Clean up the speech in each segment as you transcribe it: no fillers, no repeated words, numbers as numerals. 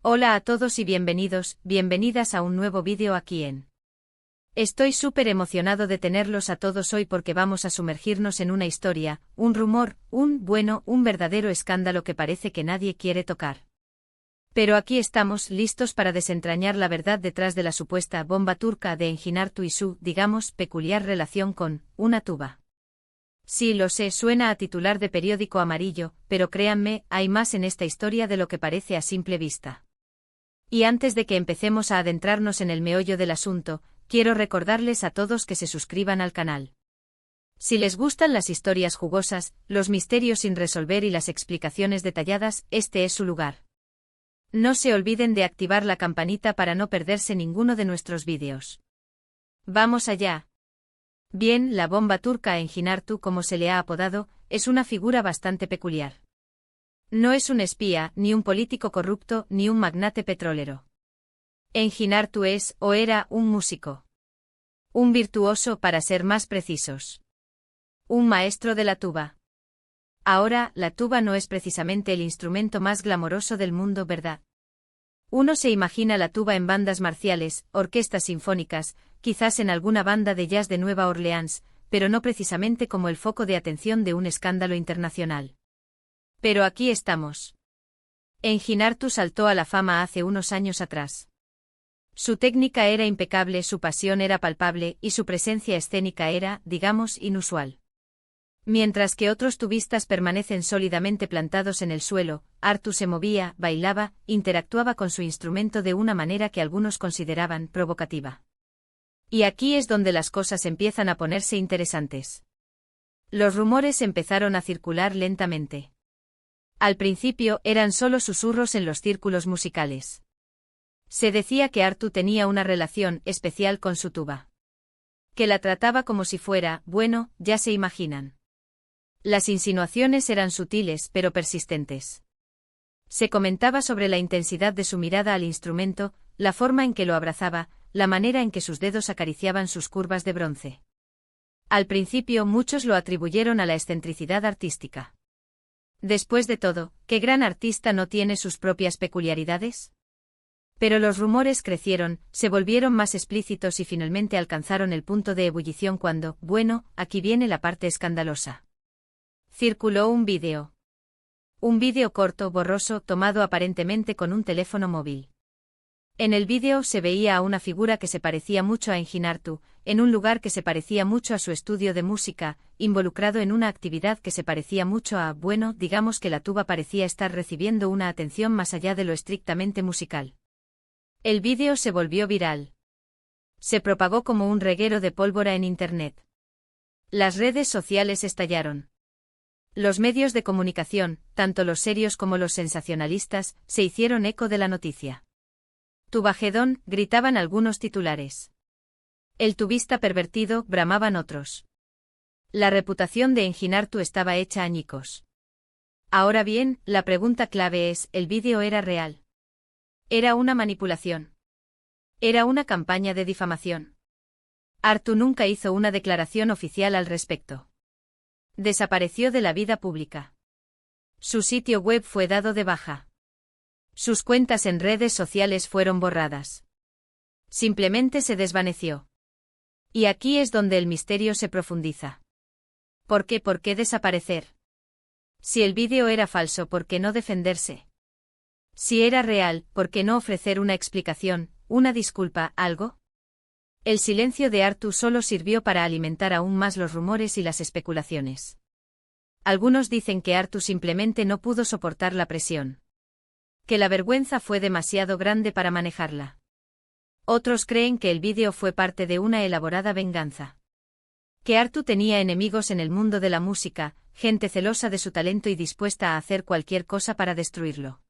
Hola a todos y bienvenidos, bienvenidas a un nuevo vídeo aquí en. Estoy súper emocionado de tenerlos a todos hoy porque vamos a sumergirnos en una historia, un rumor, un verdadero escándalo que parece que nadie quiere tocar. Pero aquí estamos, listos para desentrañar la verdad detrás de la supuesta bomba turca de Enginartu y su, digamos, peculiar relación con una tuba. Sí, lo sé, suena a titular de periódico amarillo, pero créanme, hay más en esta historia de lo que parece a simple vista. Y antes de que empecemos a adentrarnos en el meollo del asunto, quiero recordarles a todos que se suscriban al canal. Si les gustan las historias jugosas, los misterios sin resolver y las explicaciones detalladas, este es su lugar. No se olviden de activar la campanita para no perderse ninguno de nuestros vídeos. ¡Vamos allá! Bien, la bomba turca Enginartu, como se le ha apodado, es una figura bastante peculiar. No es un espía, ni un político corrupto, ni un magnate petrolero. Enginartu es, o era, un músico. Un virtuoso, para ser más precisos. Un maestro de la tuba. Ahora, la tuba no es precisamente el instrumento más glamoroso del mundo, ¿verdad? Uno se imagina la tuba en bandas marciales, orquestas sinfónicas, quizás en alguna banda de jazz de Nueva Orleans, pero no precisamente como el foco de atención de un escándalo internacional. Pero aquí estamos. Enginartu saltó a la fama hace unos años atrás. Su técnica era impecable, su pasión era palpable y su presencia escénica era, digamos, inusual. Mientras que otros tubistas permanecen sólidamente plantados en el suelo, Artu se movía, bailaba, interactuaba con su instrumento de una manera que algunos consideraban provocativa. Y aquí es donde las cosas empiezan a ponerse interesantes. Los rumores empezaron a circular lentamente. Al principio eran solo susurros en los círculos musicales. Se decía que Artu tenía una relación especial con su tuba. Que la trataba como si fuera, bueno, ya se imaginan. Las insinuaciones eran sutiles pero persistentes. Se comentaba sobre la intensidad de su mirada al instrumento, la forma en que lo abrazaba, la manera en que sus dedos acariciaban sus curvas de bronce. Al principio muchos lo atribuyeron a la excentricidad artística. Después de todo, ¿qué gran artista no tiene sus propias peculiaridades? Pero los rumores crecieron, se volvieron más explícitos y finalmente alcanzaron el punto de ebullición cuando, bueno, aquí viene la parte escandalosa. Circuló un vídeo. Un vídeo corto, borroso, tomado aparentemente con un teléfono móvil. En el vídeo se veía a una figura que se parecía mucho a Enginartu, en un lugar que se parecía mucho a su estudio de música, involucrado en una actividad que se parecía mucho a, bueno, digamos que la tuba parecía estar recibiendo una atención más allá de lo estrictamente musical. El vídeo se volvió viral. Se propagó como un reguero de pólvora en Internet. Las redes sociales estallaron. Los medios de comunicación, tanto los serios como los sensacionalistas, se hicieron eco de la noticia. Tubagedón, gritaban algunos titulares. El tubista pervertido, bramaban otros. La reputación de Enginartu estaba hecha añicos. Ahora bien, la pregunta clave es, ¿el vídeo era real? ¿Era una manipulación? ¿Era una campaña de difamación? Artu nunca hizo una declaración oficial al respecto. Desapareció de la vida pública. Su sitio web fue dado de baja. Sus cuentas en redes sociales fueron borradas. Simplemente se desvaneció. Y aquí es donde el misterio se profundiza. ¿Por qué desaparecer? Si el vídeo era falso, ¿por qué no defenderse? Si era real, ¿por qué no ofrecer una explicación, una disculpa, algo? El silencio de Artu solo sirvió para alimentar aún más los rumores y las especulaciones. Algunos dicen que Artu simplemente no pudo soportar la presión. Que la vergüenza fue demasiado grande para manejarla. Otros creen que el vídeo fue parte de una elaborada venganza. Que Artu tenía enemigos en el mundo de la música, gente celosa de su talento y dispuesta a hacer cualquier cosa para destruirlo.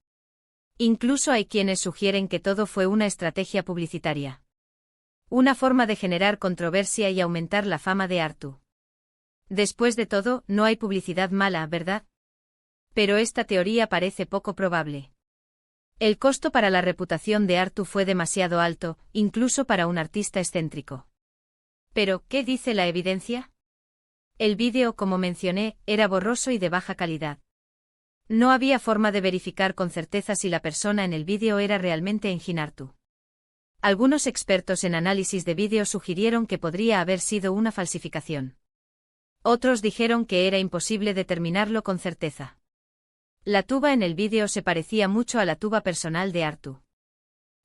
Incluso hay quienes sugieren que todo fue una estrategia publicitaria. Una forma de generar controversia y aumentar la fama de Artu. Después de todo, no hay publicidad mala, ¿verdad? Pero esta teoría parece poco probable. El costo para la reputación de Artu fue demasiado alto, incluso para un artista excéntrico. Pero, ¿qué dice la evidencia? El vídeo, como mencioné, era borroso y de baja calidad. No había forma de verificar con certeza si la persona en el vídeo era realmente Enjinartu. Algunos expertos en análisis de vídeo sugirieron que podría haber sido una falsificación. Otros dijeron que era imposible determinarlo con certeza. La tuba en el vídeo se parecía mucho a la tuba personal de Artu.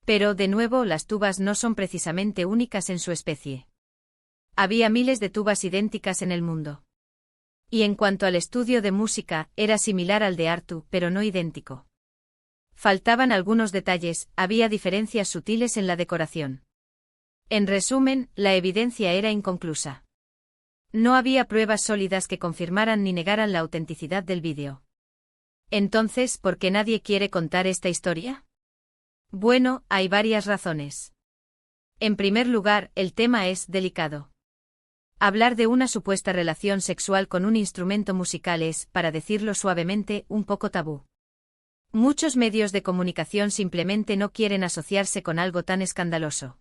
Pero, de nuevo, las tubas no son precisamente únicas en su especie. Había miles de tubas idénticas en el mundo. Y en cuanto al estudio de música, era similar al de Artu, pero no idéntico. Faltaban algunos detalles, había diferencias sutiles en la decoración. En resumen, la evidencia era inconclusa. No había pruebas sólidas que confirmaran ni negaran la autenticidad del vídeo. Entonces, ¿por qué nadie quiere contar esta historia? Bueno, hay varias razones. En primer lugar, el tema es delicado. Hablar de una supuesta relación sexual con un instrumento musical es, para decirlo suavemente, un poco tabú. Muchos medios de comunicación simplemente no quieren asociarse con algo tan escandaloso.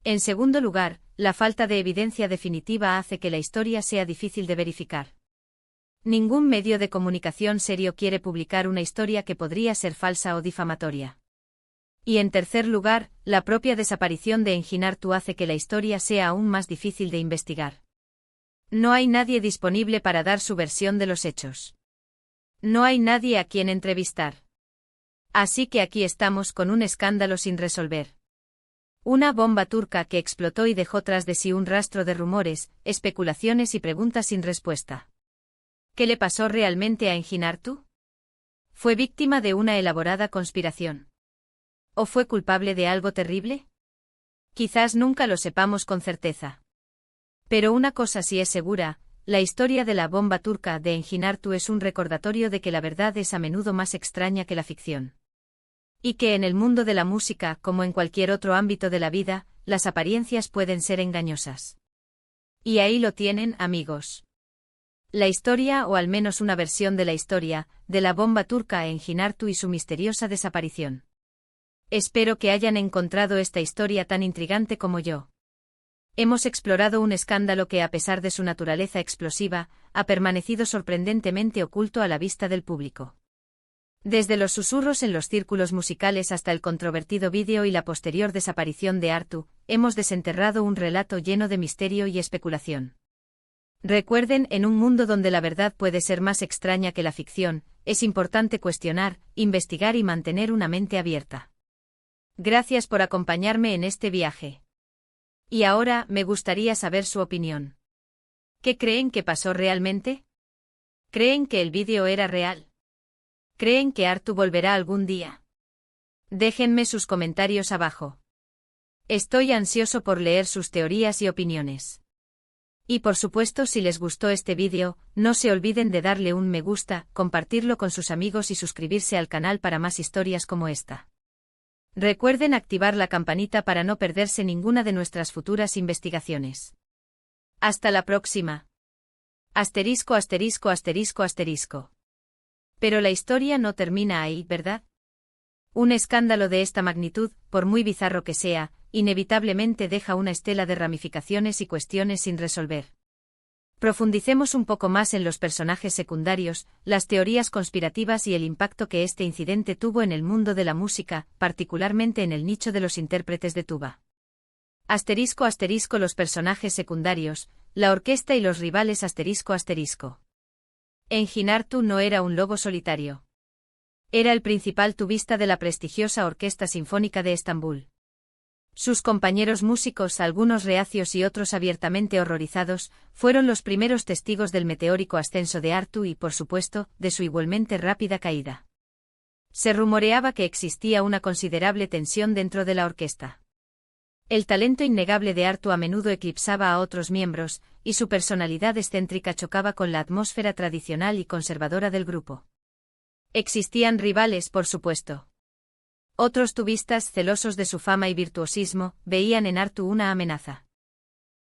En segundo lugar, la falta de evidencia definitiva hace que la historia sea difícil de verificar. Ningún medio de comunicación serio quiere publicar una historia que podría ser falsa o difamatoria. Y en tercer lugar, la propia desaparición de Enjinartu hace que la historia sea aún más difícil de investigar. No hay nadie disponible para dar su versión de los hechos. No hay nadie a quien entrevistar. Así que aquí estamos con un escándalo sin resolver. Una bomba turca que explotó y dejó tras de sí un rastro de rumores, especulaciones y preguntas sin respuesta. ¿Qué le pasó realmente a Enjinartu? ¿Fue víctima de una elaborada conspiración? ¿O fue culpable de algo terrible? Quizás nunca lo sepamos con certeza. Pero una cosa sí es segura, la historia de la bomba turca de Enjinartu es un recordatorio de que la verdad es a menudo más extraña que la ficción. Y que en el mundo de la música, como en cualquier otro ámbito de la vida, las apariencias pueden ser engañosas. Y ahí lo tienen, amigos. La historia, o al menos una versión de la historia, de la bomba turca Enjinartu y su misteriosa desaparición. Espero que hayan encontrado esta historia tan intrigante como yo. Hemos explorado un escándalo que, a pesar de su naturaleza explosiva, ha permanecido sorprendentemente oculto a la vista del público. Desde los susurros en los círculos musicales hasta el controvertido vídeo y la posterior desaparición de Artu, hemos desenterrado un relato lleno de misterio y especulación. Recuerden, en un mundo donde la verdad puede ser más extraña que la ficción, es importante cuestionar, investigar y mantener una mente abierta. Gracias por acompañarme en este viaje. Y ahora, me gustaría saber su opinión. ¿Qué creen que pasó realmente? ¿Creen que el vídeo era real? ¿Creen que Artu volverá algún día? Déjenme sus comentarios abajo. Estoy ansioso por leer sus teorías y opiniones. Y por supuesto, si les gustó este vídeo, no se olviden de darle un me gusta, compartirlo con sus amigos y suscribirse al canal para más historias como esta. Recuerden activar la campanita para no perderse ninguna de nuestras futuras investigaciones. Hasta la próxima. Asterisco, asterisco, asterisco, asterisco. Pero la historia no termina ahí, ¿verdad? Un escándalo de esta magnitud, por muy bizarro que sea, inevitablemente deja una estela de ramificaciones y cuestiones sin resolver. Profundicemos un poco más en los personajes secundarios, las teorías conspirativas y el impacto que este incidente tuvo en el mundo de la música, particularmente en el nicho de los intérpretes de tuba. Asterisco, asterisco, los personajes secundarios, la orquesta y los rivales, asterisco, asterisco. Enjinartu no era un lobo solitario. Era el principal tubista de la prestigiosa Orquesta Sinfónica de Estambul. Sus compañeros músicos, algunos reacios y otros abiertamente horrorizados, fueron los primeros testigos del meteórico ascenso de Artu y, por supuesto, de su igualmente rápida caída. Se rumoreaba que existía una considerable tensión dentro de la orquesta. El talento innegable de Artu a menudo eclipsaba a otros miembros, y su personalidad excéntrica chocaba con la atmósfera tradicional y conservadora del grupo. Existían rivales, por supuesto. Otros tubistas, celosos de su fama y virtuosismo, veían en Artu una amenaza.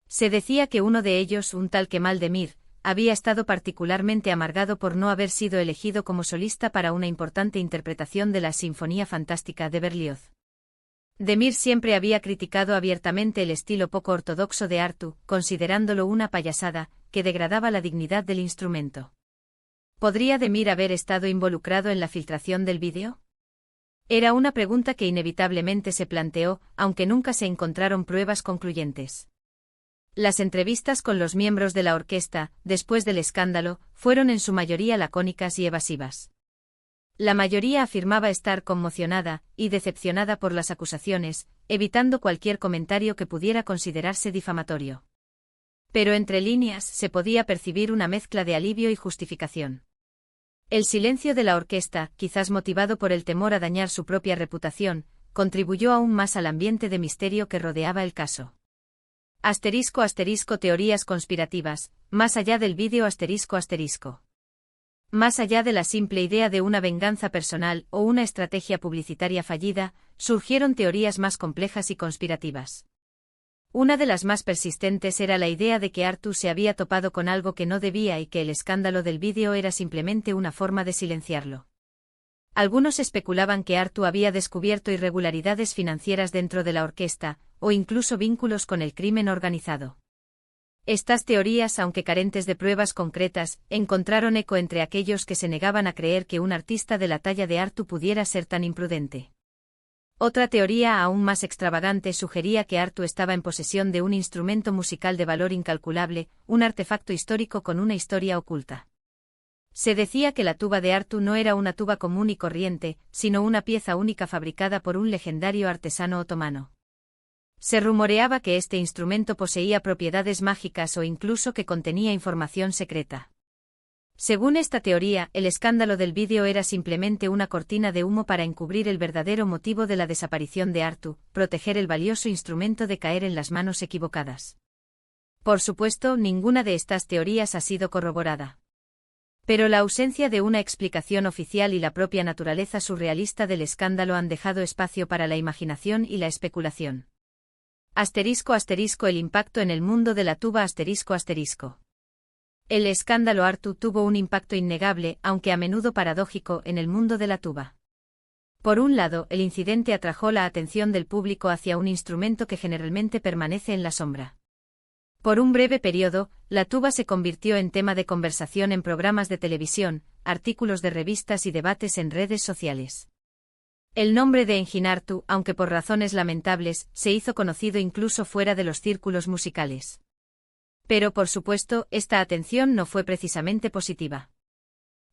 Se decía que uno de ellos, un tal Kemal Demir, había estado particularmente amargado por no haber sido elegido como solista para una importante interpretación de la Sinfonía Fantástica de Berlioz. Demir siempre había criticado abiertamente el estilo poco ortodoxo de Artu, considerándolo una payasada, que degradaba la dignidad del instrumento. ¿Podría Demir haber estado involucrado en la filtración del vídeo? Era una pregunta que inevitablemente se planteó, aunque nunca se encontraron pruebas concluyentes. Las entrevistas con los miembros de la orquesta, después del escándalo, fueron en su mayoría lacónicas y evasivas. La mayoría afirmaba estar conmocionada y decepcionada por las acusaciones, evitando cualquier comentario que pudiera considerarse difamatorio. Pero entre líneas se podía percibir una mezcla de alivio y justificación. El silencio de la orquesta, quizás motivado por el temor a dañar su propia reputación, contribuyó aún más al ambiente de misterio que rodeaba el caso. *** Teorías conspirativas, más allá del vídeo ***. Más allá de la simple idea de una venganza personal o una estrategia publicitaria fallida, surgieron teorías más complejas y conspirativas. Una de las más persistentes era la idea de que Artu se había topado con algo que no debía y que el escándalo del vídeo era simplemente una forma de silenciarlo. Algunos especulaban que Artu había descubierto irregularidades financieras dentro de la orquesta, o incluso vínculos con el crimen organizado. Estas teorías, aunque carentes de pruebas concretas, encontraron eco entre aquellos que se negaban a creer que un artista de la talla de Artu pudiera ser tan imprudente. Otra teoría aún más extravagante sugería que Artu estaba en posesión de un instrumento musical de valor incalculable, un artefacto histórico con una historia oculta. Se decía que la tuba de Artu no era una tuba común y corriente, sino una pieza única fabricada por un legendario artesano otomano. Se rumoreaba que este instrumento poseía propiedades mágicas o incluso que contenía información secreta. Según esta teoría, el escándalo del vídeo era simplemente una cortina de humo para encubrir el verdadero motivo de la desaparición de Artu, proteger el valioso instrumento de caer en las manos equivocadas. Por supuesto, ninguna de estas teorías ha sido corroborada. Pero la ausencia de una explicación oficial y la propia naturaleza surrealista del escándalo han dejado espacio para la imaginación y la especulación. *** El impacto en el mundo de la tuba ***. El escándalo Artu tuvo un impacto innegable, aunque a menudo paradójico, en el mundo de la tuba. Por un lado, el incidente atrajo la atención del público hacia un instrumento que generalmente permanece en la sombra. Por un breve periodo, la tuba se convirtió en tema de conversación en programas de televisión, artículos de revistas y debates en redes sociales. El nombre de Engin Artu, aunque por razones lamentables, se hizo conocido incluso fuera de los círculos musicales. Pero por supuesto, esta atención no fue precisamente positiva.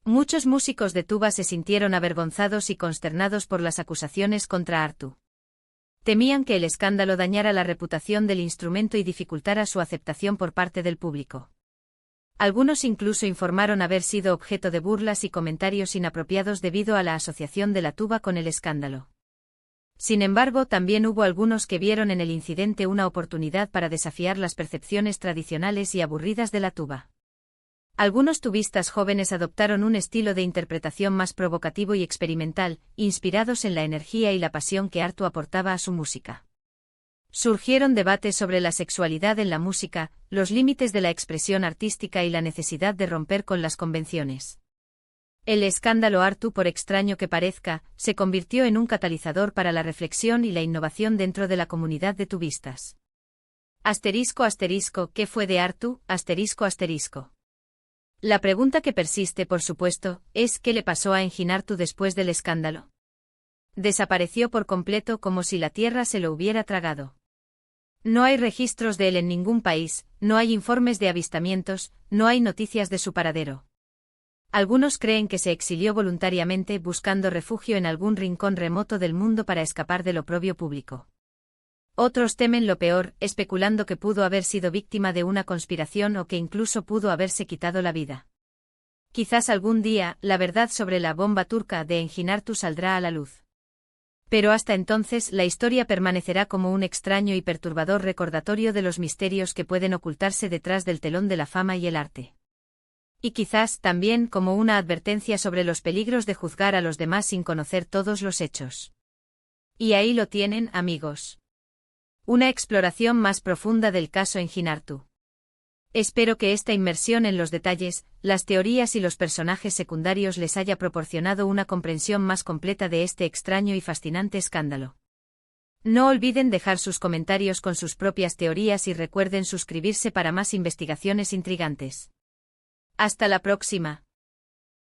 Muchos músicos de tuba se sintieron avergonzados y consternados por las acusaciones contra Artu. Temían que el escándalo dañara la reputación del instrumento y dificultara su aceptación por parte del público. Algunos incluso informaron haber sido objeto de burlas y comentarios inapropiados debido a la asociación de la tuba con el escándalo. Sin embargo, también hubo algunos que vieron en el incidente una oportunidad para desafiar las percepciones tradicionales y aburridas de la tuba. Algunos tubistas jóvenes adoptaron un estilo de interpretación más provocativo y experimental, inspirados en la energía y la pasión que Artu aportaba a su música. Surgieron debates sobre la sexualidad en la música, los límites de la expresión artística y la necesidad de romper con las convenciones. El escándalo Artu, por extraño que parezca, se convirtió en un catalizador para la reflexión y la innovación dentro de la comunidad de tubistas. ¿Qué fue de Artu? La pregunta que persiste, por supuesto, es ¿qué le pasó a Engin Artu después del escándalo? Desapareció por completo como si la tierra se lo hubiera tragado. No hay registros de él en ningún país, no hay informes de avistamientos, no hay noticias de su paradero. Algunos creen que se exilió voluntariamente buscando refugio en algún rincón remoto del mundo para escapar del oprobio público. Otros temen lo peor, especulando que pudo haber sido víctima de una conspiración o que incluso pudo haberse quitado la vida. Quizás algún día, la verdad sobre la bomba turca de Engin Artu saldrá a la luz. Pero hasta entonces la historia permanecerá como un extraño y perturbador recordatorio de los misterios que pueden ocultarse detrás del telón de la fama y el arte. Y quizás también como una advertencia sobre los peligros de juzgar a los demás sin conocer todos los hechos. Y ahí lo tienen, amigos. Una exploración más profunda del caso Engin Artu. Espero que esta inmersión en los detalles, las teorías y los personajes secundarios les haya proporcionado una comprensión más completa de este extraño y fascinante escándalo. No olviden dejar sus comentarios con sus propias teorías y recuerden suscribirse para más investigaciones intrigantes. Hasta la próxima.